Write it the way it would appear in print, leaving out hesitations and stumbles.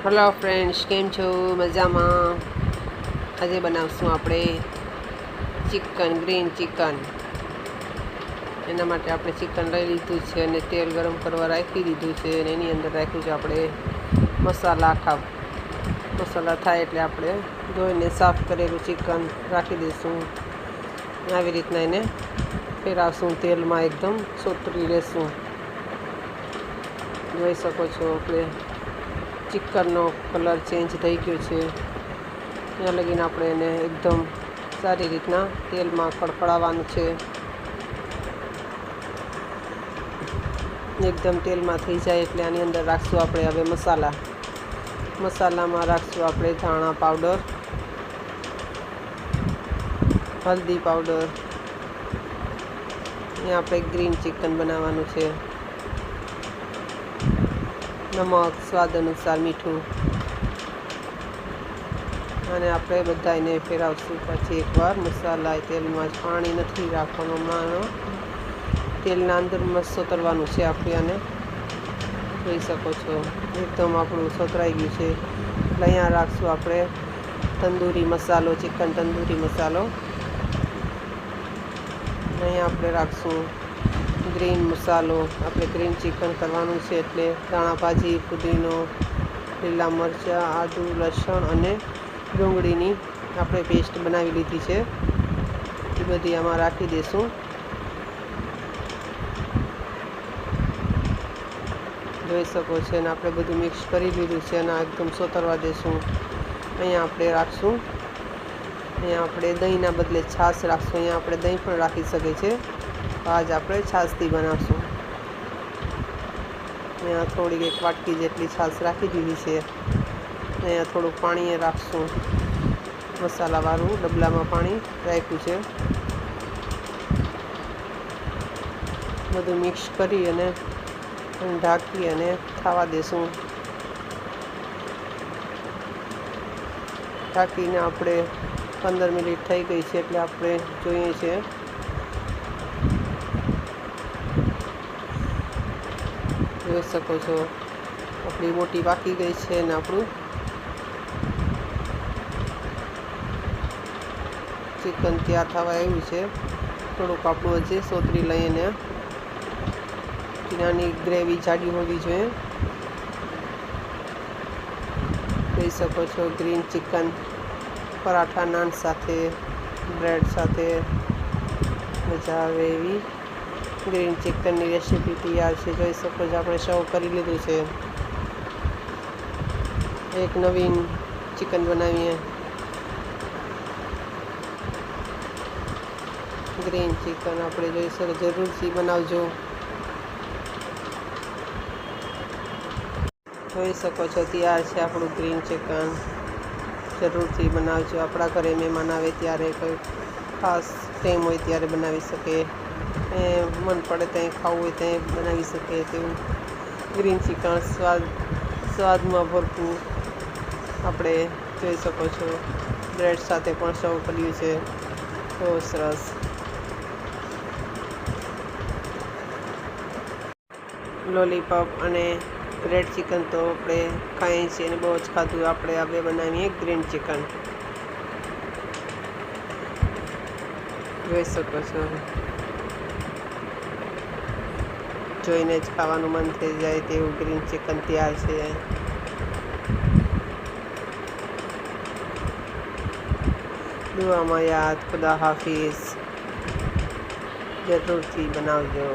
Hello friends, કેમ છો? મજામાં? આજે બનાવશું આપણે ગ્રીન ચિકન. એના માટે આપણે ચિકન લઈ લીધું છે અને તેલ ગરમ કરવા રાખી દીધું છે અને એની અંદર રાખ્યું છે આપણે મસાલા થાય એટલે આપણે ધોઈને સાફ કરેલું ચિકન રાખી દઈશું. આવી રીતના એને ફેરવશું, તેલમાં એકદમ સોતરી લેશું. જોઈ શકો છો આપણે ચિકનનો કલર ચેન્જ થઈ ગયો છે. ત્યાં લગીને આપણે એને એકદમ સારી રીતના તેલમાં કડકડાવવાનું છે. એકદમ તેલમાં થઈ જાય એટલે આની અંદર રાખશું આપણે હવે મસાલામાં રાખશું આપણે ધાણા પાવડર, હલ્દી પાવડર. અહીંયા આપણે ગ્રીન ચિકન બનાવવાનું છે. નમક, સ્વાદ અનુસાર મીઠું, અને આપણે બધા એને ફેરવશું. પછી એકવાર મસાલા તેલમાં જ, પાણી નથી રાખવાનું, તેલના અંદર મસ્ત સોતરવાનું છે આપણે. આને જોઈ શકો છો એકદમ આપણું સોતરાઈ ગયું છે. એટલે અહીંયા રાખશું આપણે તંદૂરી મસાલો, ચિકન તંદૂરી મસાલો. અહીંયા આપણે રાખશું ગ્રીન મસાલો. આપણે ગ્રીન ચિકન કરવાનું છે એટલે ધાણા ભાજી, પુદીનો, લીલા મરચાં, આદું, લસણ અને ડુંગળીની આપણે પેસ્ટ બનાવી લીધી છે. એ બધી આમાં રાખી દઈશું. જોઈ શકો છો અને આપણે બધું મિક્સ કરી લીધું છે અને એકદમ સોતરવા દઈશું. અહીંયા આપણે રાખશું, અહીંયા આપણે દહીંના બદલે છાશ રાખશું. અહીંયા આપણે દહીં પણ રાખી શકીએ છીએ. આજ આપણે છાશથી બનાવશું. અહીંયા થોડીક એક વાટકી જેટલી છાશ રાખી દીધી છે. અહીંયા થોડુંક પાણી રાખશું, મસાલાવાળું ડબલામાં પાણી રાખ્યું છે. બધું મિક્સ કરી અને ઢાંકી અને ખાવા દેશું. ઢાંકીને આપણે 15 મિનિટ થઈ ગઈ છે એટલે આપણે જોઈએ છીએ. જોઈ શકો છો આપણી મોટી પાકી ગઈ છે અને આપણું ચિકન તૈયાર થવા આવ્યું છે. થોડુંક આપણું હજી સોતરી લઈને, નાની ગ્રેવી જાડી હોવી જોઈએ. જોઈ શકો છો ગ્રીન ચિકન પરાઠા, નાન સાથે, બ્રેડ સાથે મજા આવે એવી ગ્રીન ચિકનની રેસીપી તૈયાર છે. જોઈ શકો છો આપણે સર્વ કરી લીધું છે. એક નવીન ચિકન બનાવીએ. ગ્રીન ચિકન આપણે જોઈ શકો, જરૂરથી બનાવજો. જોઈ શકો છો તૈયાર છે આપણું ગ્રીન ચિકન. જરૂરથી બનાવજો. આપણા ઘરે મહેમાન આવે ત્યારે કોઈ ખાસ ટાઈમ હોય ત્યારે બનાવી શકે, મન પડે ત્યાં ખાવું હોય ત્યાં બનાવી શકે તેવું ગ્રીન ચિકન સ્વાદમાં ભરપૂર. આપણે જોઈ શકો છો બ્રેડ સાથે પણ સર્વ કર્યું છે. બહુ સરસ. લોલીપોપ અને બ્રેડ ચિકન તો આપણે ખાઈએ છીએ અને બહુ જ ખાધું. આપણે હવે બનાવીએ ગ્રીન ચિકન. જોઈ શકો છો, જોઈને જ ખાવાનું મન થઈ જાય તેવું ગ્રીન ચિકન તૈયાર છે. દુઆમાં યાદ. ખુદા હાફિઝ. જરૂરથી બનાવજો.